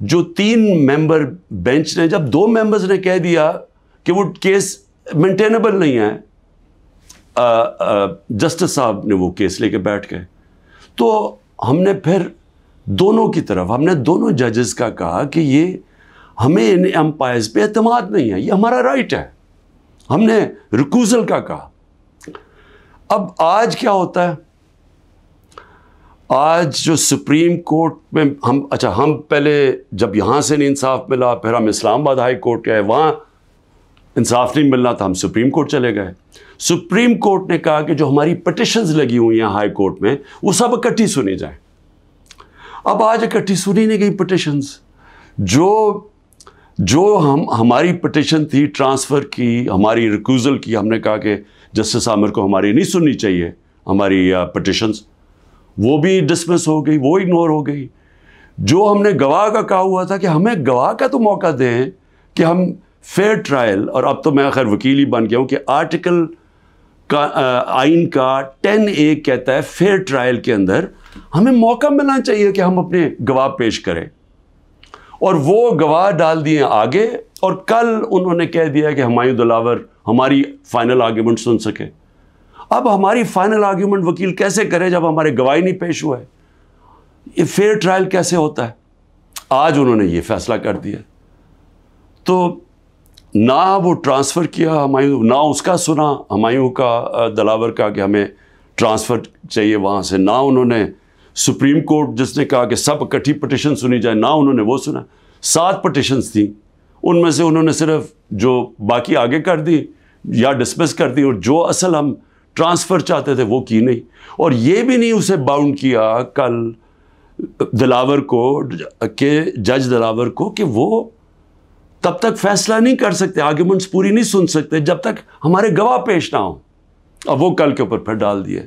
جو 3 ممبر بینچ نے، جب 2 ممبرز نے کہہ دیا کہ وہ کیس مینٹینیبل نہیں ہے، جسٹس صاحب نے وہ کیس لے کے بیٹھ گئے. تو ہم نے پھر دونوں کی طرف، ہم نے دونوں ججز کا کہا کہ یہ ہمیں ان امپائرز پہ اعتماد نہیں ہے، یہ ہمارا رائٹ ہے. ہم نے ریکوزل کا کہا. اب آج کیا ہوتا ہے؟ آج جو سپریم کورٹ میں ہم پہلے جب یہاں سے نہیں انصاف ملا، پھر ہم اسلام آباد ہائی کورٹ گئے، وہاں انصاف نہیں ملنا تھا، ہم سپریم کورٹ چلے گئے. سپریم کورٹ نے کہا کہ جو ہماری پٹیشنز لگی ہوئی ہیں ہائی کورٹ میں، وہ سب اکٹھی سنی جائیں. اب آج اکٹھی سنی نہیں گئی پٹیشنز. جو ہماری پٹیشن تھی ٹرانسفر کی، ہماری ریکوزل کی، ہم نے کہا کہ جسٹس عامر کو ہماری نہیں سننی چاہیے ہماری پٹیشنز، وہ بھی ڈسمس ہو گئی، وہ اگنور ہو گئی. جو ہم نے گواہ کا کہا ہوا تھا کہ ہمیں گواہ کا تو موقع دیں کہ ہم فیئر ٹرائل، اور اب تو میں خیر وکیل ہی بن گیا ہوں کہ آرٹیکل کا آئین کا 10A کہتا ہے فیئر ٹرائل کے اندر ہمیں موقع ملنا چاہیے کہ ہم اپنے گواہ پیش کریں. اور وہ گواہ ڈال دیے آگے، اور کل انہوں نے کہہ دیا کہ ہمایوں دلاور ہماری فائنل آرگیومنٹ سن سکے. اب ہماری فائنل آرگیومنٹ وکیل کیسے کرے جب ہمارے گواہی نہیں پیش ہوا ہے؟ یہ فیئر ٹرائل کیسے ہوتا ہے؟ آج انہوں نے یہ فیصلہ کر دیا. تو نہ وہ ٹرانسفر کیا ہمایوں، نہ اس کا سنا ہمایوں کا دلاور کا کہ ہمیں ٹرانسفر چاہیے وہاں سے، نہ انہوں نے سپریم کورٹ جس نے کہا کہ سب اکٹھی پٹیشن سنی جائے، نہ انہوں نے وہ سنا. 7 پٹیشنز تھیں، ان میں سے انہوں نے صرف جو باقی آگے کر دی یا ڈسمس کر دی، اور جو اصل ہم ٹرانسفر چاہتے تھے وہ کی نہیں. اور یہ بھی نہیں اسے باؤنڈ کیا کل دلاور کو، کہ جج دلاور کو، کہ وہ تب تک فیصلہ نہیں کر سکتے، آرگیومنٹس پوری نہیں سن سکتے جب تک ہمارے گواہ پیش نہ ہوں. اب وہ کل کے اوپر پھر ڈال دیے.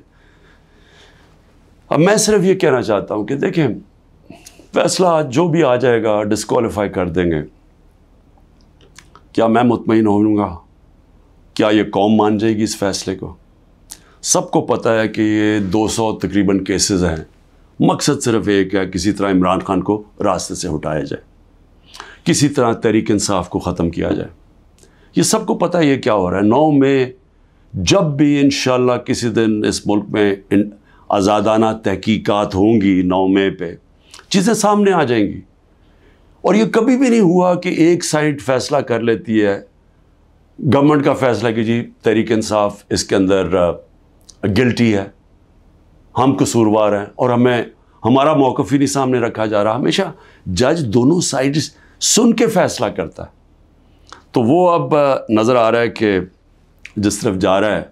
اب میں صرف یہ کہنا چاہتا ہوں کہ دیکھیں، فیصلہ جو بھی آ جائے گا ڈسکوالیفائی کر دیں گے. کیا میں مطمئن ہوں گا؟ کیا یہ قوم مان جائے گی اس فیصلے کو؟ سب کو پتہ ہے کہ یہ 200 تقریباً کیسز ہیں. مقصد صرف ایک ہے، کسی طرح عمران خان کو راستے سے ہٹایا جائے، کسی طرح تحریک انصاف کو ختم کیا جائے. یہ سب کو پتہ ہے یہ کیا ہو رہا ہے. 9 مئی جب بھی انشاءاللہ کسی دن اس ملک میں آزادانہ تحقیقات ہوں گی، 9 مئی پہ چیزیں سامنے آ جائیں گی. اور یہ کبھی بھی نہیں ہوا کہ ایک سائڈ فیصلہ کر لیتی ہے، گورنمنٹ کا فیصلہ کہ جی تحریک انصاف اس کے اندر گلٹی ہے، ہم قصوروار ہیں، اور ہمارا موقف ہی نہیں سامنے رکھا جا رہا. ہمیشہ جج دونوں سائڈ سن کے فیصلہ کرتا ہے. تو وہ اب نظر آ رہا ہے کہ جس طرف جا رہا ہے،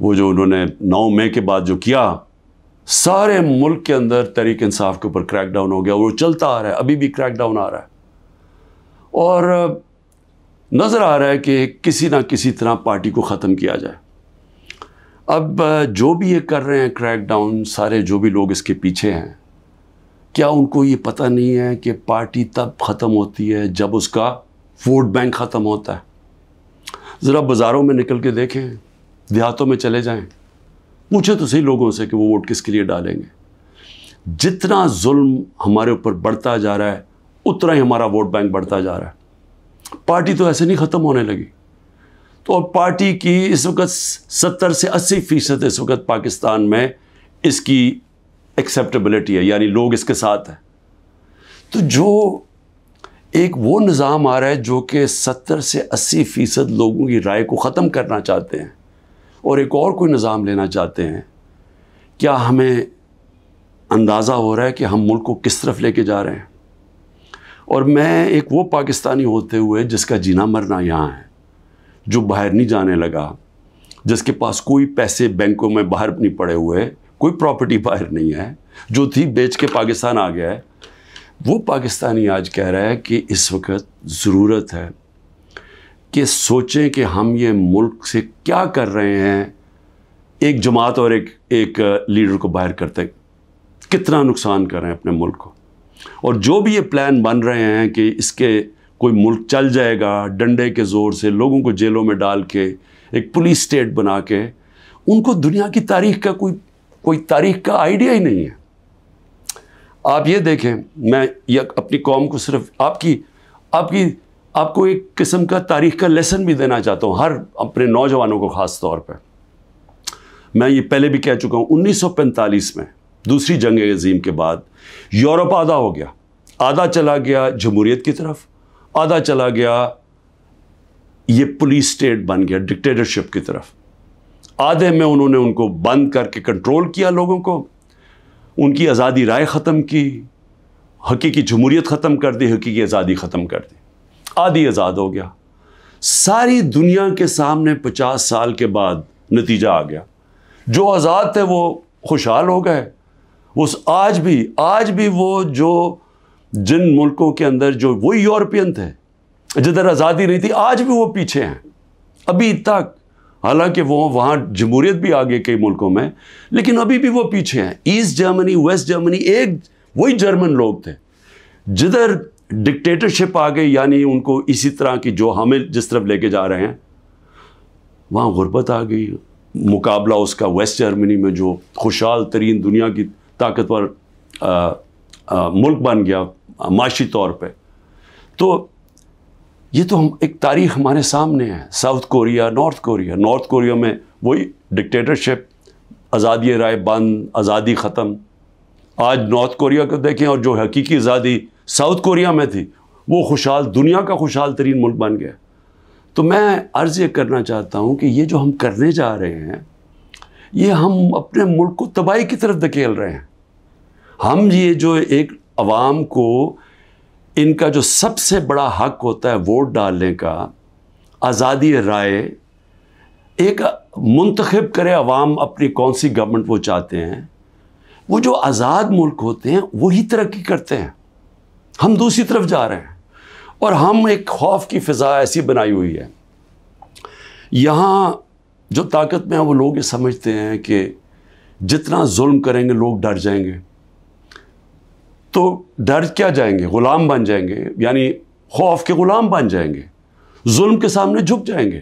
وہ جو انہوں نے 9 مئی کے بعد جو کیا، سارے ملک کے اندر تحریک انصاف کے اوپر کریک ڈاؤن ہو گیا. وہ چلتا آ رہا ہے، ابھی بھی کریک ڈاؤن آ رہا ہے. اور نظر آ رہا ہے کہ کسی نہ کسی طرح پارٹی کو ختم کیا جائے. اب جو بھی یہ کر رہے ہیں کریک ڈاؤن، سارے جو بھی لوگ اس کے پیچھے ہیں، کیا ان کو یہ پتہ نہیں ہے کہ پارٹی تب ختم ہوتی ہے جب اس کا ووٹ بینک ختم ہوتا ہے؟ ذرا بازاروں میں نکل کے دیکھیں، دیہاتوں میں چلے جائیں، پوچھیں تو صحیح لوگوں سے کہ وہ ووٹ کس کے لیے ڈالیں گے. جتنا ظلم ہمارے اوپر بڑھتا جا رہا ہے، اتنا ہی ہمارا ووٹ بینک بڑھتا جا رہا ہے. پارٹی تو ایسے نہیں ختم ہونے لگی. تو پارٹی کی اس وقت 70 سے 80% اس وقت پاکستان میں اس کی ایکسیپٹیبلٹی ہے، یعنی لوگ اس کے ساتھ ہیں. تو جو ایک وہ نظام آ رہا ہے جو کہ 70 سے 80% لوگوں کی رائے کو ختم کرنا چاہتے ہیں، اور ایک اور کوئی نظام لینا چاہتے ہیں، کیا ہمیں اندازہ ہو رہا ہے کہ ہم ملک کو کس طرف لے کے جا رہے ہیں؟ اور میں ایک وہ پاکستانی ہوتے ہوئے جس کا جینا مرنا یہاں ہے، جو باہر نہیں جانے لگا، جس کے پاس کوئی پیسے بینکوں میں باہر نہیں پڑے ہوئے، کوئی پراپرٹی باہر نہیں ہے، جو تھی بیچ کے پاکستان آ گیا ہے، وہ پاکستانی آج کہہ رہا ہے کہ اس وقت ضرورت ہے کہ سوچیں کہ ہم یہ ملک سے کیا کر رہے ہیں. ایک جماعت اور ایک لیڈر کو باہر کرتے کتنا نقصان کر رہے ہیں اپنے ملک کو. اور جو بھی یہ پلان بن رہے ہیں کہ اس کے کوئی ملک چل جائے گا ڈنڈے کے زور سے، لوگوں کو جیلوں میں ڈال کے، ایک پولیس اسٹیٹ بنا کے، ان کو دنیا کی تاریخ کا کوئی تاریخ کا آئیڈیا ہی نہیں ہے. آپ یہ دیکھیں، میں یہ اپنی قوم کو صرف آپ کو ایک قسم کا تاریخ کا لیسن بھی دینا چاہتا ہوں، ہر اپنے نوجوانوں کو خاص طور پہ. میں یہ پہلے بھی کہہ چکا ہوں، 1945 میں دوسری جنگ عظیم کے بعد یورپ آدھا ہو گیا، آدھا چلا گیا جمہوریت کی طرف، آدھا چلا گیا یہ پولیس اسٹیٹ بن گیا ڈکٹیٹرشپ کی طرف. آدھے میں انہوں نے ان کو بند کر کے کنٹرول کیا لوگوں کو، ان کی آزادی رائے ختم کی، حقیقی جمہوریت ختم کر دی، حقیقی آزادی ختم کر دی. آدھی آزاد ہو گیا. ساری دنیا کے سامنے 50 سال کے بعد نتیجہ آ گیا. جو آزاد تھے وہ خوشحال ہو گئے. وہ آج بھی وہ جو جن ملکوں کے اندر جو وہی یورپین تھے جدھر آزادی نہیں تھی، آج بھی وہ پیچھے ہیں ابھی تک. حالانکہ وہ وہاں جمہوریت بھی آ گئی کئی ملکوں میں، لیکن ابھی بھی وہ پیچھے ہیں. ایسٹ جرمنی، ویسٹ جرمنی ایک وہی جرمن لوگ تھے. جدھر ڈکٹیٹرشپ آ گئی، یعنی ان کو اسی طرح کی جو ہمیں جس طرف لے کے جا رہے ہیں، وہاں غربت آ گئی. مقابلہ اس کا ویسٹ جرمنی میں جو خوشحال ترین دنیا کی طاقتور ملک بن گیا معاشی طور پہ. تو یہ تو ایک تاریخ ہمارے سامنے ہے. ساؤتھ کوریا، نارتھ کوریا میں وہی ڈکٹیٹرشپ، آزادی رائے بند، آزادی ختم. آج نارتھ کوریا کو دیکھیں، اور جو حقیقی آزادی ساؤتھ کوریا میں تھی، وہ خوشحال دنیا کا خوشحال ترین ملک بن گیا. تو میں عرض یہ کرنا چاہتا ہوں کہ یہ جو ہم کرنے جا رہے ہیں، یہ ہم اپنے ملک کو تباہی کی طرف دھکیل رہے ہیں. ہم یہ جو ایک عوام کو ان کا جو سب سے بڑا حق ہوتا ہے ووٹ ڈالنے کا، آزادی رائے، ایک منتخب کرے عوام اپنی کون سی گورنمنٹ وہ چاہتے ہیں. وہ جو آزاد ملک ہوتے ہیں وہی ترقی کرتے ہیں. ہم دوسری طرف جا رہے ہیں، اور ہم ایک خوف کی فضا ایسی بنائی ہوئی ہے. یہاں جو طاقت میں ہیں وہ لوگ یہ سمجھتے ہیں کہ جتنا ظلم کریں گے لوگ ڈر جائیں گے. تو ڈر کیا جائیں گے؟ غلام بن جائیں گے، یعنی خوف کے غلام بن جائیں گے، ظلم کے سامنے جھک جائیں گے.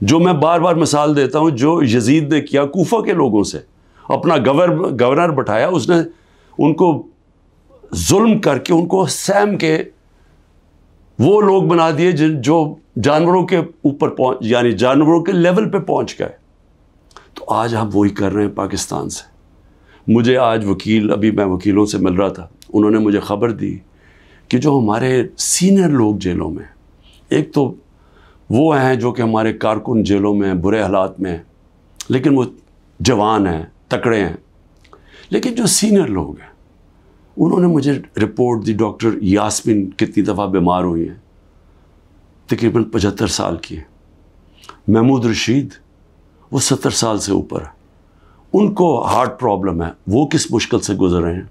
جو میں بار بار مثال دیتا ہوں، جو یزید نے کیا کوفہ کے لوگوں سے، اپنا گورنر بٹھایا، اس نے ان کو ظلم کر کے ان کو سیم کے وہ لوگ بنا دیے جو جانوروں کے اوپر یعنی جانوروں کے لیول پہ پہنچ گئے. تو آج ہم وہی کر رہے ہیں پاکستان سے. مجھے آج ابھی میں وکیلوں سے مل رہا تھا، انہوں نے مجھے خبر دی کہ جو ہمارے سینئر لوگ جیلوں میں، ایک تو وہ ہیں جو کہ ہمارے کارکن جیلوں میں ہیں، برے حالات میں ہیں، لیکن وہ جوان ہیں، تکڑے ہیں. لیکن جو سینئر لوگ ہیں، انہوں نے مجھے رپورٹ دی، ڈاکٹر یاسمین کتنی دفعہ بیمار ہوئی ہیں، تقریباً 75 سال کی ہیں. محمود رشید وہ 70 سال سے اوپر ہے، ان کو ہارٹ پرابلم ہے، وہ کس مشکل سے گزر رہے ہیں،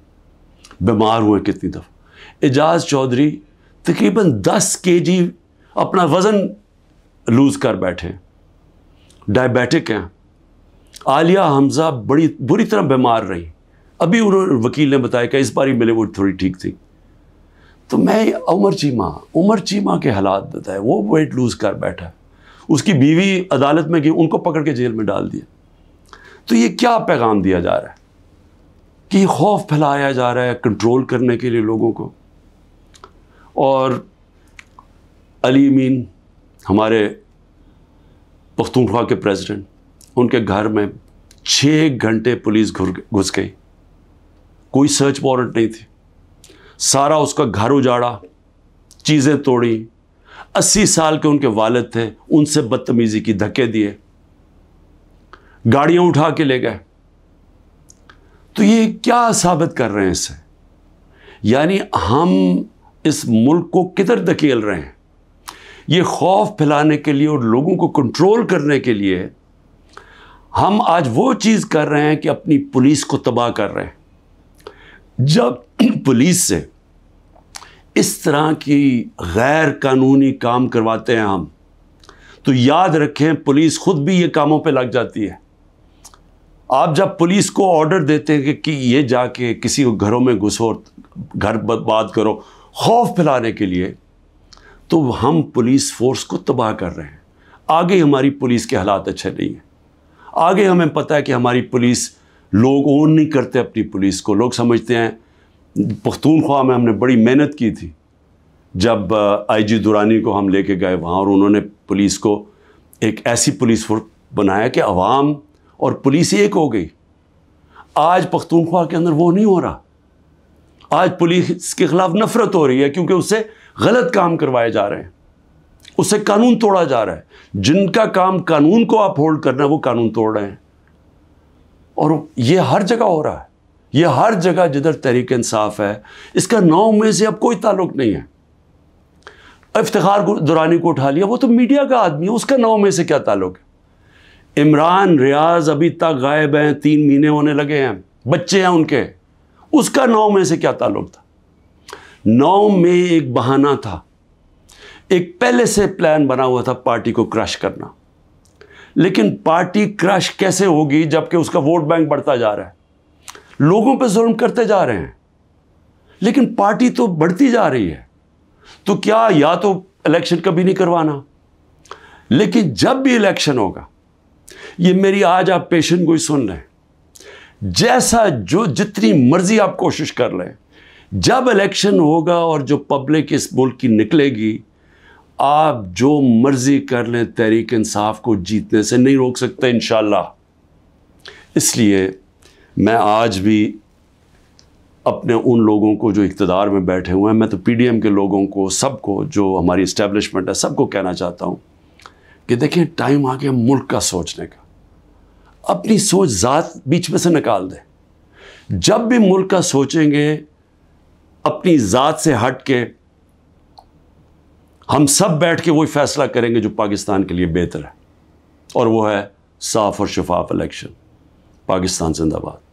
بیمار ہوئے کتنی دفعہ. اعجاز چودھری تقریباً 10 kg اپنا وزن لوز کر بیٹھے، ڈائبیٹک ہیں. عالیہ حمزہ بڑی بری طرح بیمار رہی، ابھی وکیل نے بتایا کہ اس باری ملے وہ تھوڑی ٹھیک تھی. تو میں عمر چیمہ کے حالات بتائے، وہ ویٹ لوز کر بیٹھا، اس کی بیوی عدالت میں گئی، ان کو پکڑ کے جیل میں ڈال دیا. تو یہ کیا پیغام دیا جا رہا ہے کہ یہ خوف پھیلایا جا رہا ہے کنٹرول کرنے کے لیے لوگوں کو. اور علی امین ہمارے پختونخوا کے پریزیڈنٹ، ان کے گھر میں 6 گھنٹے پولیس گھس گئی، کوئی سرچ وارنٹ نہیں تھی. سارا اس کا گھر اجاڑا، چیزیں توڑی. 80 سال کے ان کے والد تھے، ان سے بدتمیزی کی، دھکے دیے، گاڑیاں اٹھا کے لے گئے. تو یہ کیا ثابت کر رہے ہیں اس سے؟ یعنی ہم اس ملک کو کدھر دھکیل رہے ہیں؟ یہ خوف پھیلانے کے لیے اور لوگوں کو کنٹرول کرنے کے لیے ہم آج وہ چیز کر رہے ہیں کہ اپنی پولیس کو تباہ کر رہے ہیں. جب پولیس سے اس طرح کی غیر قانونی کام کرواتے ہیں ہم، تو یاد رکھیں پولیس خود بھی یہ کاموں پہ لگ جاتی ہے. آپ جب پولیس کو آرڈر دیتے ہیں کہ یہ جا کے کسی گھروں میں گھسو، گھر برباد کرو، خوف پھیلانے کے لیے، تو ہم پولیس فورس کو تباہ کر رہے ہیں. آگے ہماری پولیس کے حالات اچھے نہیں ہیں. آگے ہمیں پتہ ہے کہ ہماری پولیس، لوگ اون نہیں کرتے اپنی پولیس کو. لوگ سمجھتے ہیں پختونخوا میں ہم نے بڑی محنت کی تھی جب آئی جی درانی کو ہم لے کے گئے وہاں، اور انہوں نے پولیس کو ایک ایسی پولیس فورس بنایا کہ عوام اور پولیس ایک ہو گئی۔ آج پختونخوا کے اندر وہ نہیں ہو رہا، آج پولیس کے خلاف نفرت ہو رہی ہے کیونکہ اس سے غلط کام کروائے جا رہے ہیں، اس سے قانون توڑا جا رہا ہے۔ جن کا کام قانون کو اپ ہولڈ کرنا ہے وہ قانون توڑ رہے ہیں، اور یہ ہر جگہ ہو رہا ہے، یہ ہر جگہ جدھر تحریک انصاف ہے۔ اس کا 9 میں سے اب کوئی تعلق نہیں ہے۔ افتخار درانی کو اٹھا لیا، وہ تو میڈیا کا آدمی ہے، اس کا 9 میں سے کیا تعلق ہے؟ عمران ریاض ابھی تک غائب ہیں، 3 مہینے ہونے لگے ہیں، بچے ہیں ان کے، اس کا 9 میں سے کیا تعلق تھا؟ 9 میں ایک بہانہ تھا، ایک پہلے سے پلان بنا ہوا تھا پارٹی کو کرش کرنا، لیکن پارٹی کرش کیسے ہوگی جبکہ اس کا ووٹ بینک بڑھتا جا رہا ہے، لوگوں پہ ظلم کرتے جا رہے ہیں، لیکن پارٹی تو بڑھتی جا رہی ہے۔ تو کیا یا تو الیکشن کبھی نہیں کروانا، لیکن جب بھی الیکشن ہوگا، یہ میری آج آپ پیشن گوئی سن لیں، جیسا جو جتنی مرضی آپ کوشش کر لیں، جب الیکشن ہوگا اور جو پبلک اس ملک کی نکلے گی، آپ جو مرضی کر لیں، تحریک انصاف کو جیتنے سے نہیں روک سکتے انشاءاللہ۔ اس لیے میں آج بھی اپنے ان لوگوں کو جو اقتدار میں بیٹھے ہوئے ہیں، میں تو پی ڈی ایم کے لوگوں کو، سب کو، جو ہماری اسٹیبلشمنٹ ہے، سب کو کہنا چاہتا ہوں کہ دیکھیں ٹائم آ گیا ملک کا سوچنے کا، اپنی سوچ ذات بیچ میں سے نکال دیں۔ جب بھی ملک کا سوچیں گے اپنی ذات سے ہٹ کے، ہم سب بیٹھ کے وہی فیصلہ کریں گے جو پاکستان کے لیے بہتر ہے، اور وہ ہے صاف اور شفاف الیکشن۔ پاکستان زندہ باد۔